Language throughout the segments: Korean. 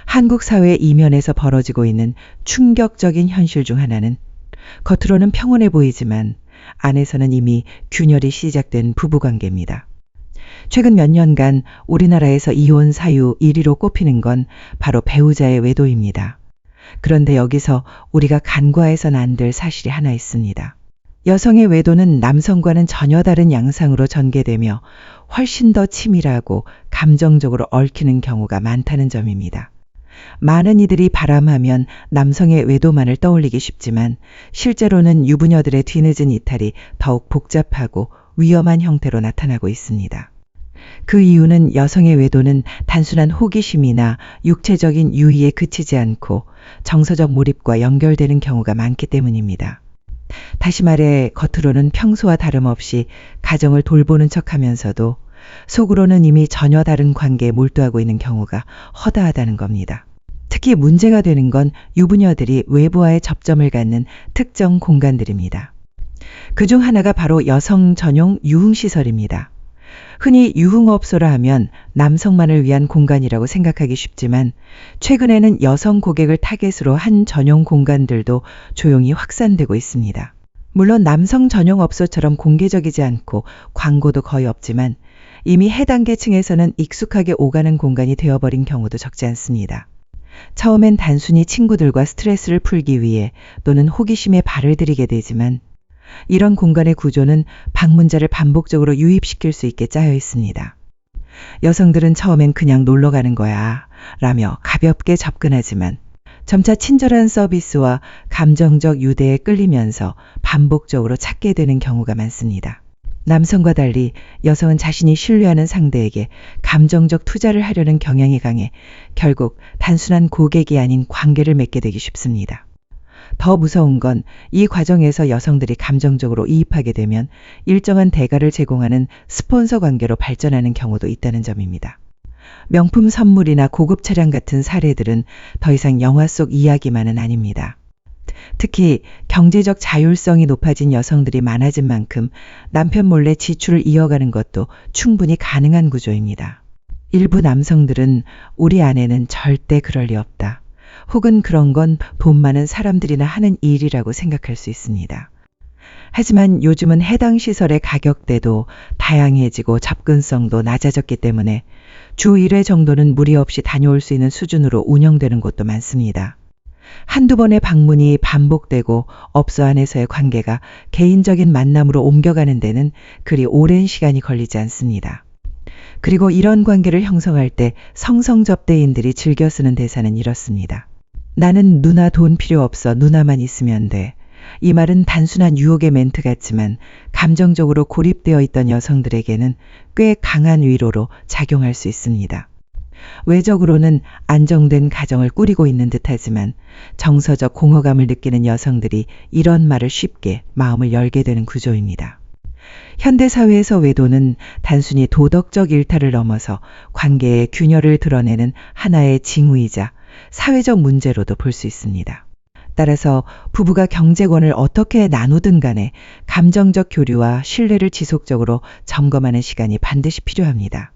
한국 사회 이면에서 벌어지고 있는 충격적인 현실 중 하나는 겉으로는 평온해 보이지만 안에서는 이미 균열이 시작된 부부관계입니다. 최근 몇 년간 우리나라에서 이혼 사유 1위로 꼽히는 건 바로 배우자의 외도입니다. 그런데 여기서 우리가 간과해서는 안 될 사실이 하나 있습니다. 여성의 외도는 남성과는 전혀 다른 양상으로 전개되며 훨씬 더 치밀하고 감정적으로 얽히는 경우가 많다는 점입니다. 많은 이들이 바람하면 남성의 외도만을 떠올리기 쉽지만 실제로는 유부녀들의 뒤늦은 이탈이 더욱 복잡하고 위험한 형태로 나타나고 있습니다. 그 이유는 여성의 외도는 단순한 호기심이나 육체적인 유희에 그치지 않고 정서적 몰입과 연결되는 경우가 많기 때문입니다. 다시 말해 겉으로는 평소와 다름없이 가정을 돌보는 척하면서도 속으로는 이미 전혀 다른 관계에 몰두하고 있는 경우가 허다하다는 겁니다. 특히 문제가 되는 건 유부녀들이 외부와의 접점을 갖는 특정 공간들입니다. 그중 하나가 바로 여성 전용 유흥시설입니다. 흔히 유흥업소라 하면 남성만을 위한 공간이라고 생각하기 쉽지만 최근에는 여성 고객을 타겟으로 한 전용 공간들도 조용히 확산되고 있습니다. 물론 남성 전용 업소처럼 공개적이지 않고 광고도 거의 없지만 이미 해당 계층에서는 익숙하게 오가는 공간이 되어버린 경우도 적지 않습니다. 처음엔 단순히 친구들과 스트레스를 풀기 위해 또는 호기심에 발을 들이게 되지만 이런 공간의 구조는 방문자를 반복적으로 유입시킬 수 있게 짜여 있습니다. 여성들은 처음엔 그냥 놀러 가는 거야 라며 가볍게 접근하지만 점차 친절한 서비스와 감정적 유대에 끌리면서 반복적으로 찾게 되는 경우가 많습니다. 남성과 달리 여성은 자신이 신뢰하는 상대에게 감정적 투자를 하려는 경향이 강해 결국 단순한 고객이 아닌 관계를 맺게 되기 쉽습니다. 더 무서운 건 이 과정에서 여성들이 감정적으로 이입하게 되면 일정한 대가를 제공하는 스폰서 관계로 발전하는 경우도 있다는 점입니다. 명품 선물이나 고급 차량 같은 사례들은 더 이상 영화 속 이야기만은 아닙니다. 특히 경제적 자율성이 높아진 여성들이 많아진 만큼 남편 몰래 지출을 이어가는 것도 충분히 가능한 구조입니다. 일부 남성들은 우리 아내는 절대 그럴 리 없다. 혹은 그런 건 돈 많은 사람들이나 하는 일이라고 생각할 수 있습니다. 하지만 요즘은 해당 시설의 가격대도 다양해지고 접근성도 낮아졌기 때문에 주 1회 정도는 무리 없이 다녀올 수 있는 수준으로 운영되는 곳도 많습니다. 한두 번의 방문이 반복되고 업소 안에서의 관계가 개인적인 만남으로 옮겨가는 데는 그리 오랜 시간이 걸리지 않습니다. 그리고 이런 관계를 형성할 때 성성접대인들이 즐겨 쓰는 대사는 이렇습니다. 나는 누나 돈 필요 없어. 누나만 있으면 돼. 이 말은 단순한 유혹의 멘트 같지만 감정적으로 고립되어 있던 여성들에게는 꽤 강한 위로로 작용할 수 있습니다. 외적으로는 안정된 가정을 꾸리고 있는 듯하지만 정서적 공허감을 느끼는 여성들이 이런 말을 쉽게 마음을 열게 되는 구조입니다. 현대사회에서 외도는 단순히 도덕적 일탈을 넘어서 관계의 균열을 드러내는 하나의 징후이자 사회적 문제로도 볼 수 있습니다. 따라서 부부가 경제권을 어떻게 나누든 간에 감정적 교류와 신뢰를 지속적으로 점검하는 시간이 반드시 필요합니다.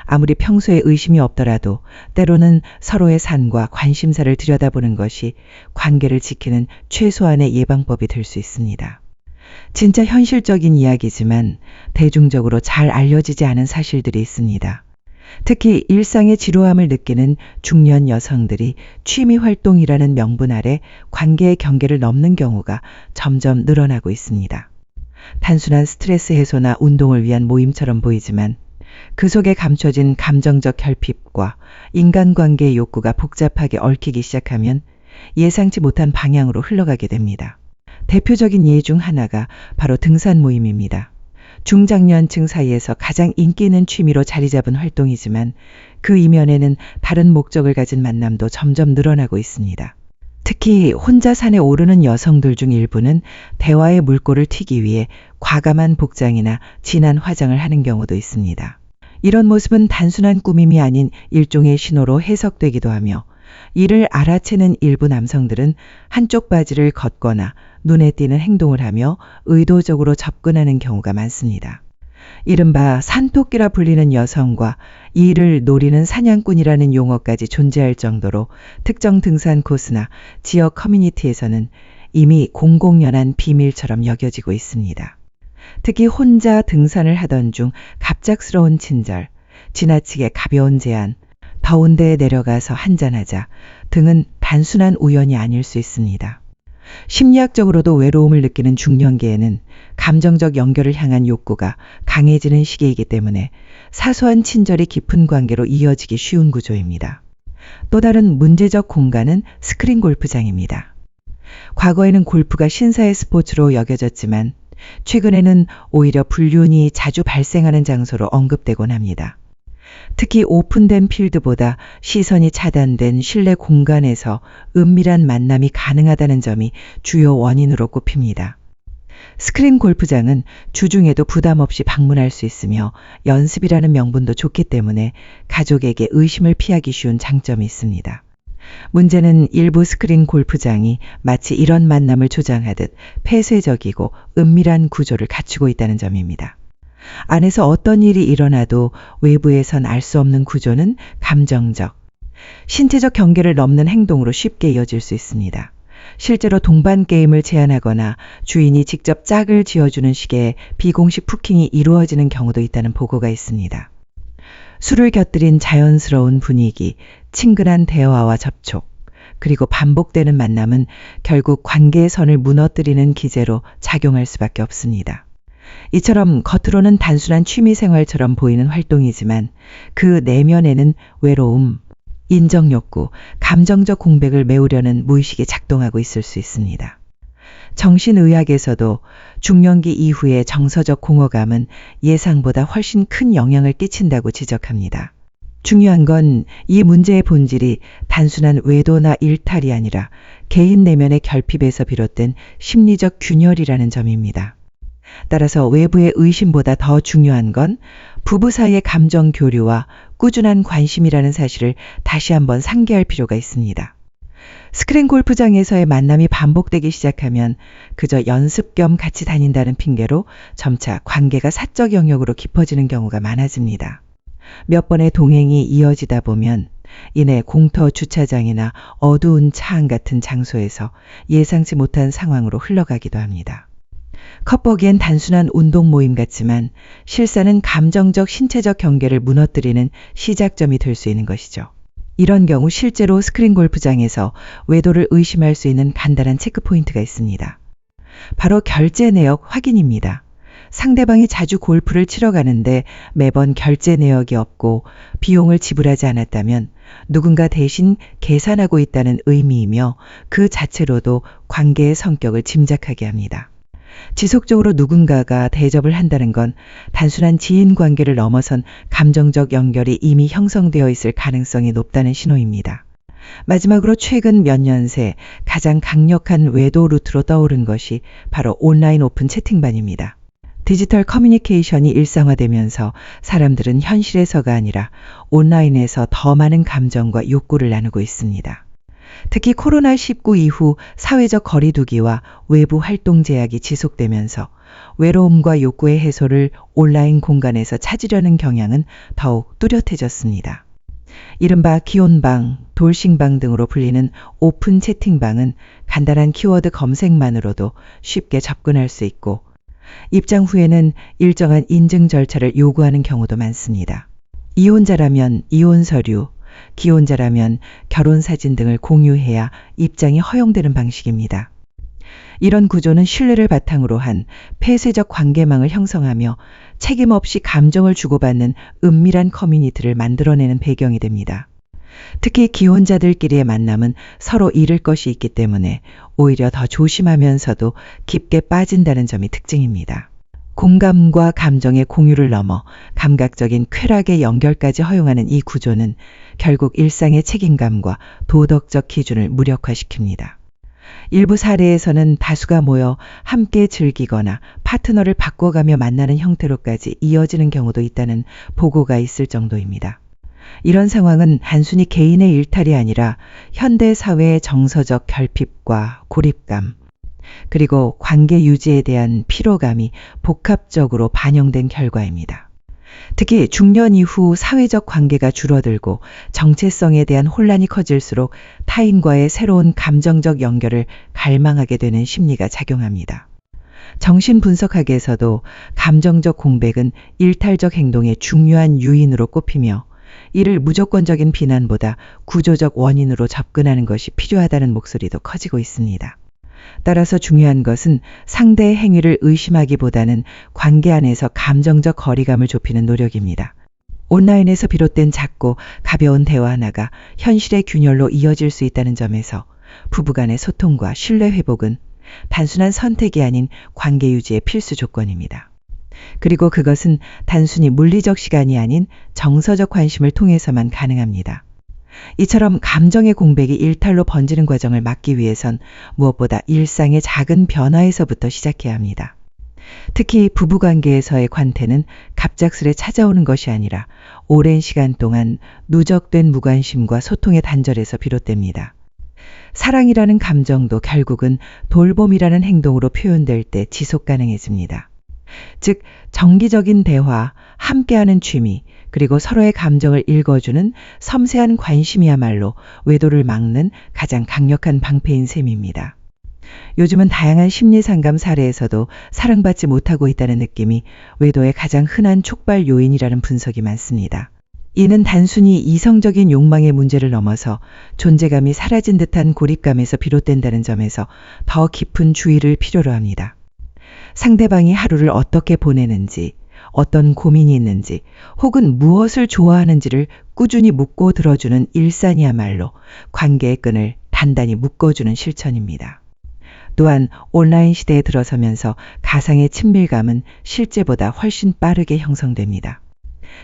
아무리 평소에 의심이 없더라도 때로는 서로의 산과 관심사를 들여다보는 것이 관계를 지키는 최소한의 예방법이 될 수 있습니다. 진짜 현실적인 이야기지만 대중적으로 잘 알려지지 않은 사실들이 있습니다. 특히 일상의 지루함을 느끼는 중년 여성들이 취미 활동이라는 명분 아래 관계의 경계를 넘는 경우가 점점 늘어나고 있습니다. 단순한 스트레스 해소나 운동을 위한 모임처럼 보이지만 그 속에 감춰진 감정적 결핍과 인간관계의 욕구가 복잡하게 얽히기 시작하면 예상치 못한 방향으로 흘러가게 됩니다. 대표적인 예 중 하나가 바로 등산 모임입니다. 중장년층 사이에서 가장 인기 있는 취미로 자리 잡은 활동이지만 그 이면에는 다른 목적을 가진 만남도 점점 늘어나고 있습니다. 특히 혼자 산에 오르는 여성들 중 일부는 대화의 물꼬를 튀기 위해 과감한 복장이나 진한 화장을 하는 경우도 있습니다. 이런 모습은 단순한 꾸밈이 아닌 일종의 신호로 해석되기도 하며 이를 알아채는 일부 남성들은 한쪽 바지를 걷거나 눈에 띄는 행동을 하며 의도적으로 접근하는 경우가 많습니다. 이른바 산토끼라 불리는 여성과 이를 노리는 사냥꾼이라는 용어까지 존재할 정도로 특정 등산 코스나 지역 커뮤니티에서는 이미 공공연한 비밀처럼 여겨지고 있습니다. 특히 혼자 등산을 하던 중 갑작스러운 친절, 지나치게 가벼운 제안, 더운 데에 내려가서 한잔하자 등은 단순한 우연이 아닐 수 있습니다. 심리학적으로도 외로움을 느끼는 중년기에는 감정적 연결을 향한 욕구가 강해지는 시기이기 때문에 사소한 친절이 깊은 관계로 이어지기 쉬운 구조입니다. 또 다른 문제적 공간은 스크린 골프장입니다. 과거에는 골프가 신사의 스포츠로 여겨졌지만 최근에는 오히려 불륜이 자주 발생하는 장소로 언급되곤 합니다. 특히 오픈된 필드보다 시선이 차단된 실내 공간에서 은밀한 만남이 가능하다는 점이 주요 원인으로 꼽힙니다. 스크린 골프장은 주중에도 부담 없이 방문할 수 있으며 연습이라는 명분도 좋기 때문에 가족에게 의심을 피하기 쉬운 장점이 있습니다. 문제는 일부 스크린 골프장이 마치 이런 만남을 조장하듯 폐쇄적이고 은밀한 구조를 갖추고 있다는 점입니다. 안에서 어떤 일이 일어나도 외부에선 알 수 없는 구조는 감정적, 신체적 경계를 넘는 행동으로 쉽게 이어질 수 있습니다. 실제로 동반 게임을 제안하거나 주인이 직접 짝을 지어주는 식의 비공식 푸킹이 이루어지는 경우도 있다는 보고가 있습니다. 술을 곁들인 자연스러운 분위기, 친근한 대화와 접촉, 그리고 반복되는 만남은 결국 관계의 선을 무너뜨리는 기제로 작용할 수밖에 없습니다. 이처럼 겉으로는 단순한 취미생활처럼 보이는 활동이지만 그 내면에는 외로움, 인정욕구, 감정적 공백을 메우려는 무의식이 작동하고 있을 수 있습니다. 정신의학에서도 중년기 이후의 정서적 공허감은 예상보다 훨씬 큰 영향을 끼친다고 지적합니다. 중요한 건 이 문제의 본질이 단순한 외도나 일탈이 아니라 개인 내면의 결핍에서 비롯된 심리적 균열이라는 점입니다. 따라서 외부의 의심보다 더 중요한 건 부부 사이의 감정 교류와 꾸준한 관심이라는 사실을 다시 한번 상기할 필요가 있습니다. 스크린 골프장에서의 만남이 반복되기 시작하면 그저 연습 겸 같이 다닌다는 핑계로 점차 관계가 사적 영역으로 깊어지는 경우가 많아집니다. 몇 번의 동행이 이어지다 보면 이내 공터 주차장이나 어두운 차 안 같은 장소에서 예상치 못한 상황으로 흘러가기도 합니다. 겉보기엔 단순한 운동 모임 같지만 실사는 감정적 신체적 경계를 무너뜨리는 시작점이 될 수 있는 것이죠. 이런 경우 실제로 스크린 골프장에서 외도를 의심할 수 있는 간단한 체크포인트가 있습니다. 바로 결제 내역 확인입니다. 상대방이 자주 골프를 치러 가는데 매번 결제 내역이 없고 비용을 지불하지 않았다면 누군가 대신 계산하고 있다는 의미이며 그 자체로도 관계의 성격을 짐작하게 합니다. 지속적으로 누군가가 대접을 한다는 건 단순한 지인 관계를 넘어선 감정적 연결이 이미 형성되어 있을 가능성이 높다는 신호입니다. 마지막으로 최근 몇 년 새 가장 강력한 외도 루트로 떠오른 것이 바로 온라인 오픈 채팅방입니다. 디지털 커뮤니케이션이 일상화되면서 사람들은 현실에서가 아니라 온라인에서 더 많은 감정과 욕구를 나누고 있습니다. 특히 코로나19 이후 사회적 거리두기와 외부 활동 제약이 지속되면서 외로움과 욕구의 해소를 온라인 공간에서 찾으려는 경향은 더욱 뚜렷해졌습니다. 이른바 기온방, 돌싱방 등으로 불리는 오픈 채팅방은 간단한 키워드 검색만으로도 쉽게 접근할 수 있고 입장 후에는 일정한 인증 절차를 요구하는 경우도 많습니다. 이혼자라면 이혼 서류, 기혼자라면 결혼 사진 등을 공유해야 입장이 허용되는 방식입니다. 이런 구조는 신뢰를 바탕으로 한 폐쇄적 관계망을 형성하며 책임 없이 감정을 주고받는 은밀한 커뮤니티를 만들어내는 배경이 됩니다. 특히 기혼자들끼리의 만남은 서로 잃을 것이 있기 때문에 오히려 더 조심하면서도 깊게 빠진다는 점이 특징입니다. 공감과 감정의 공유를 넘어 감각적인 쾌락의 연결까지 허용하는 이 구조는 결국 일상의 책임감과 도덕적 기준을 무력화시킵니다. 일부 사례에서는 다수가 모여 함께 즐기거나 파트너를 바꿔가며 만나는 형태로까지 이어지는 경우도 있다는 보고가 있을 정도입니다. 이런 상황은 단순히 개인의 일탈이 아니라 현대 사회의 정서적 결핍과 고립감, 그리고 관계 유지에 대한 피로감이 복합적으로 반영된 결과입니다. 특히 중년 이후 사회적 관계가 줄어들고 정체성에 대한 혼란이 커질수록 타인과의 새로운 감정적 연결을 갈망하게 되는 심리가 작용합니다. 정신분석학에서도 감정적 공백은 일탈적 행동의 중요한 요인으로 꼽히며 이를 무조건적인 비난보다 구조적 원인으로 접근하는 것이 필요하다는 목소리도 커지고 있습니다. 따라서 중요한 것은 상대의 행위를 의심하기보다는 관계 안에서 감정적 거리감을 좁히는 노력입니다. 온라인에서 비롯된 작고 가벼운 대화 하나가 현실의 균열로 이어질 수 있다는 점에서 부부간의 소통과 신뢰 회복은 단순한 선택이 아닌 관계 유지의 필수 조건입니다. 그리고 그것은 단순히 물리적 시간이 아닌 정서적 관심을 통해서만 가능합니다. 이처럼 감정의 공백이 일탈로 번지는 과정을 막기 위해선 무엇보다 일상의 작은 변화에서부터 시작해야 합니다. 특히 부부관계에서의 관태는 갑작스레 찾아오는 것이 아니라 오랜 시간 동안 누적된 무관심과 소통의 단절에서 비롯됩니다. 사랑이라는 감정도 결국은 돌봄이라는 행동으로 표현될 때 지속 가능해집니다. 즉, 정기적인 대화, 함께하는 취미, 그리고 서로의 감정을 읽어주는 섬세한 관심이야말로 외도를 막는 가장 강력한 방패인 셈입니다. 요즘은 다양한 심리상담 사례에서도 사랑받지 못하고 있다는 느낌이 외도의 가장 흔한 촉발 요인이라는 분석이 많습니다. 이는 단순히 이성적인 욕망의 문제를 넘어서 존재감이 사라진 듯한 고립감에서 비롯된다는 점에서 더 깊은 주의를 필요로 합니다. 상대방이 하루를 어떻게 보내는지, 어떤 고민이 있는지, 혹은 무엇을 좋아하는지를 꾸준히 묻고 들어주는 일상이야말로 관계의 끈을 단단히 묶어주는 실천입니다. 또한 온라인 시대에 들어서면서 가상의 친밀감은 실제보다 훨씬 빠르게 형성됩니다.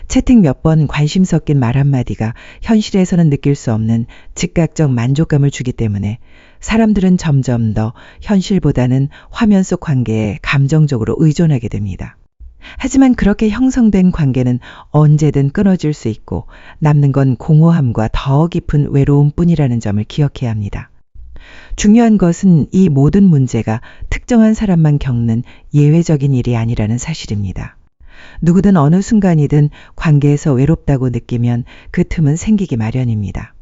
채팅 몇 번 관심 섞인 말 한마디가 현실에서는 느낄 수 없는 즉각적 만족감을 주기 때문에 사람들은 점점 더 현실보다는 화면 속 관계에 감정적으로 의존하게 됩니다. 하지만 그렇게 형성된 관계는 언제든 끊어질 수 있고 남는 건 공허함과 더 깊은 외로움뿐이라는 점을 기억해야 합니다. 중요한 것은 이 모든 문제가 특정한 사람만 겪는 예외적인 일이 아니라는 사실입니다. 누구든 어느 순간이든 관계에서 외롭다고 느끼면 그 틈은 생기기 마련입니다.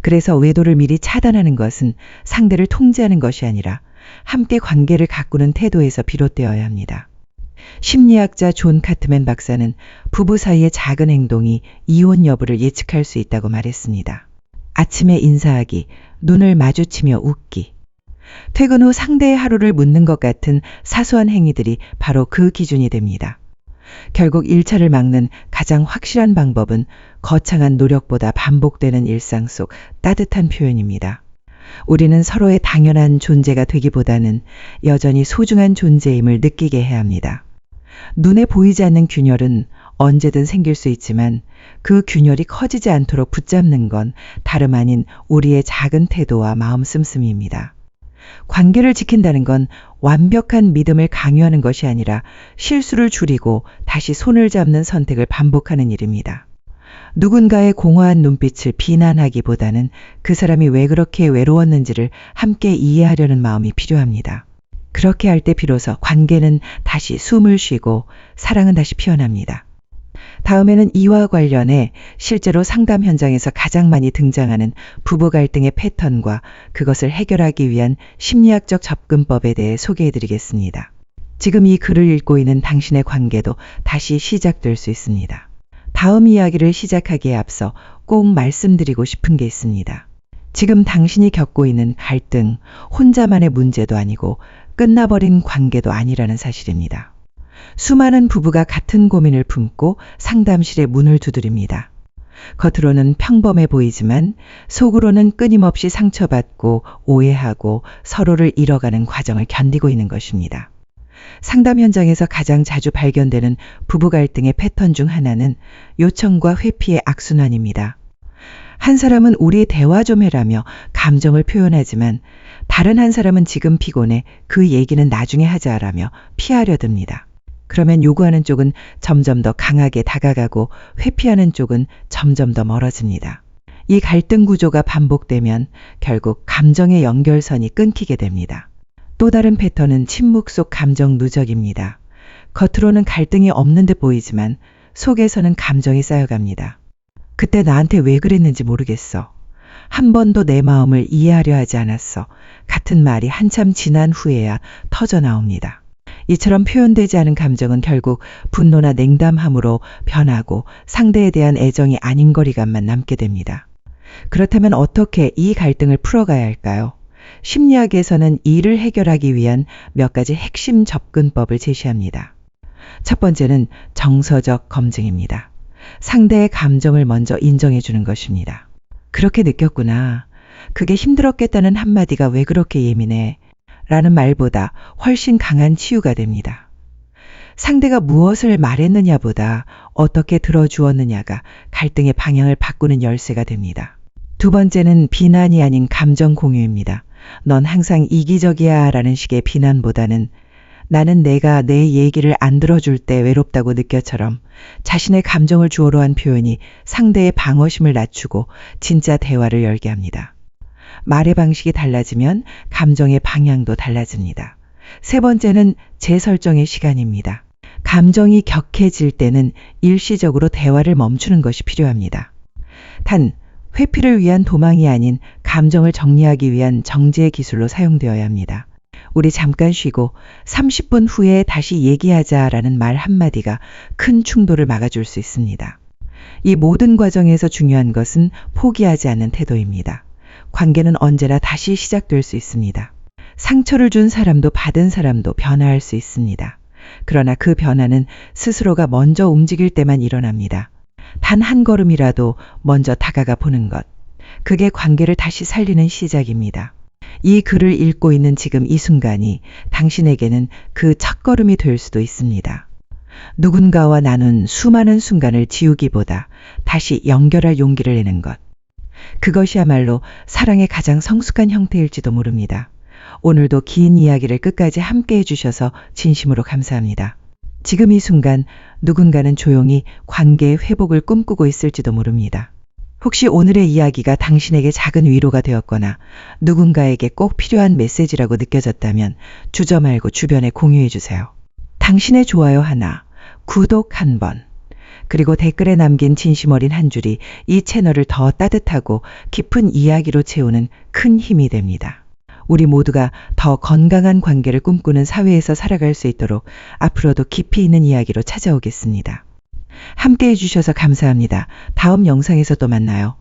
그래서 외도를 미리 차단하는 것은 상대를 통제하는 것이 아니라 함께 관계를 가꾸는 태도에서 비롯되어야 합니다. 심리학자 존 카트맨 박사는 부부 사이의 작은 행동이 이혼 여부를 예측할 수 있다고 말했습니다. 아침에 인사하기, 눈을 마주치며 웃기. 퇴근 후 상대의 하루를 묻는 것 같은 사소한 행위들이 바로 그 기준이 됩니다. 결국 1차를 막는 가장 확실한 방법은 거창한 노력보다 반복되는 일상 속 따뜻한 표현입니다. 우리는 서로의 당연한 존재가 되기보다는 여전히 소중한 존재임을 느끼게 해야 합니다. 눈에 보이지 않는 균열은 언제든 생길 수 있지만 그 균열이 커지지 않도록 붙잡는 건 다름 아닌 우리의 작은 태도와 마음 씀씀이입니다. 관계를 지킨다는 건 완벽한 믿음을 강요하는 것이 아니라 실수를 줄이고 다시 손을 잡는 선택을 반복하는 일입니다. 누군가의 공허한 눈빛을 비난하기보다는 그 사람이 왜 그렇게 외로웠는지를 함께 이해하려는 마음이 필요합니다. 그렇게 할 때 비로소 관계는 다시 숨을 쉬고 사랑은 다시 피어납니다. 다음에는 이와 관련해 실제로 상담 현장에서 가장 많이 등장하는 부부 갈등의 패턴과 그것을 해결하기 위한 심리학적 접근법에 대해 소개해드리겠습니다. 지금 이 글을 읽고 있는 당신의 관계도 다시 시작될 수 있습니다. 다음 이야기를 시작하기에 앞서 꼭 말씀드리고 싶은 게 있습니다. 지금 당신이 겪고 있는 갈등, 혼자만의 문제도 아니고 끝나버린 관계도 아니라는 사실입니다. 수많은 부부가 같은 고민을 품고 상담실의 문을 두드립니다. 겉으로는 평범해 보이지만 속으로는 끊임없이 상처받고 오해하고 서로를 잃어가는 과정을 견디고 있는 것입니다. 상담 현장에서 가장 자주 발견되는 부부 갈등의 패턴 중 하나는 요청과 회피의 악순환입니다. 한 사람은 우리 대화 좀 해라며 감정을 표현하지만 다른 한 사람은 지금 피곤해 그 얘기는 나중에 하자라며 피하려 듭니다. 그러면 요구하는 쪽은 점점 더 강하게 다가가고 회피하는 쪽은 점점 더 멀어집니다. 이 갈등 구조가 반복되면 결국 감정의 연결선이 끊기게 됩니다. 또 다른 패턴은 침묵 속 감정 누적입니다. 겉으로는 갈등이 없는 듯 보이지만 속에서는 감정이 쌓여갑니다. 그때 나한테 왜 그랬는지 모르겠어. 한 번도 내 마음을 이해하려 하지 않았어. 같은 말이 한참 지난 후에야 터져 나옵니다. 이처럼 표현되지 않은 감정은 결국 분노나 냉담함으로 변하고 상대에 대한 애정이 아닌 거리감만 남게 됩니다. 그렇다면 어떻게 이 갈등을 풀어가야 할까요? 심리학에서는 이를 해결하기 위한 몇 가지 핵심 접근법을 제시합니다. 첫 번째는 정서적 검증입니다. 상대의 감정을 먼저 인정해 주는 것입니다. 그렇게 느꼈구나. 그게 힘들었겠다는 한마디가 왜 그렇게 예민해? 라는 말보다 훨씬 강한 치유가 됩니다. 상대가 무엇을 말했느냐보다 어떻게 들어주었느냐가 갈등의 방향을 바꾸는 열쇠가 됩니다. 두 번째는 비난이 아닌 감정 공유입니다. 넌 항상 이기적이야 라는 식의 비난보다는 나는 내가 내 얘기를 안 들어줄 때 외롭다고 느껴처럼 자신의 감정을 주어로 한 표현이 상대의 방어심을 낮추고 진짜 대화를 열게 합니다. 말의 방식이 달라지면 감정의 방향도 달라집니다. 세 번째는 재설정의 시간입니다. 감정이 격해질 때는 일시적으로 대화를 멈추는 것이 필요합니다. 단, 회피를 위한 도망이 아닌 감정을 정리하기 위한 정제 기술로 사용되어야 합니다. 우리 잠깐 쉬고 30분 후에 다시 얘기하자라는 말 한마디가 큰 충돌을 막아줄 수 있습니다. 이 모든 과정에서 중요한 것은 포기하지 않는 태도입니다. 관계는 언제나 다시 시작될 수 있습니다. 상처를 준 사람도 받은 사람도 변화할 수 있습니다. 그러나 그 변화는 스스로가 먼저 움직일 때만 일어납니다. 단 한 걸음이라도 먼저 다가가 보는 것. 그게 관계를 다시 살리는 시작입니다. 이 글을 읽고 있는 지금 이 순간이 당신에게는 그 첫걸음이 될 수도 있습니다. 누군가와 나눈 수많은 순간을 지우기보다 다시 연결할 용기를 내는 것. 그것이야말로 사랑의 가장 성숙한 형태일지도 모릅니다. 오늘도 긴 이야기를 끝까지 함께 해주셔서 진심으로 감사합니다. 지금 이 순간 누군가는 조용히 관계의 회복을 꿈꾸고 있을지도 모릅니다. 혹시 오늘의 이야기가 당신에게 작은 위로가 되었거나 누군가에게 꼭 필요한 메시지라고 느껴졌다면 주저 말고 주변에 공유해 주세요. 당신의 좋아요 하나, 구독 한 번, 그리고 댓글에 남긴 진심 어린 한 줄이 이 채널을 더 따뜻하고 깊은 이야기로 채우는 큰 힘이 됩니다. 우리 모두가 더 건강한 관계를 꿈꾸는 사회에서 살아갈 수 있도록 앞으로도 깊이 있는 이야기로 찾아오겠습니다. 함께 해주셔서 감사합니다. 다음 영상에서 또 만나요.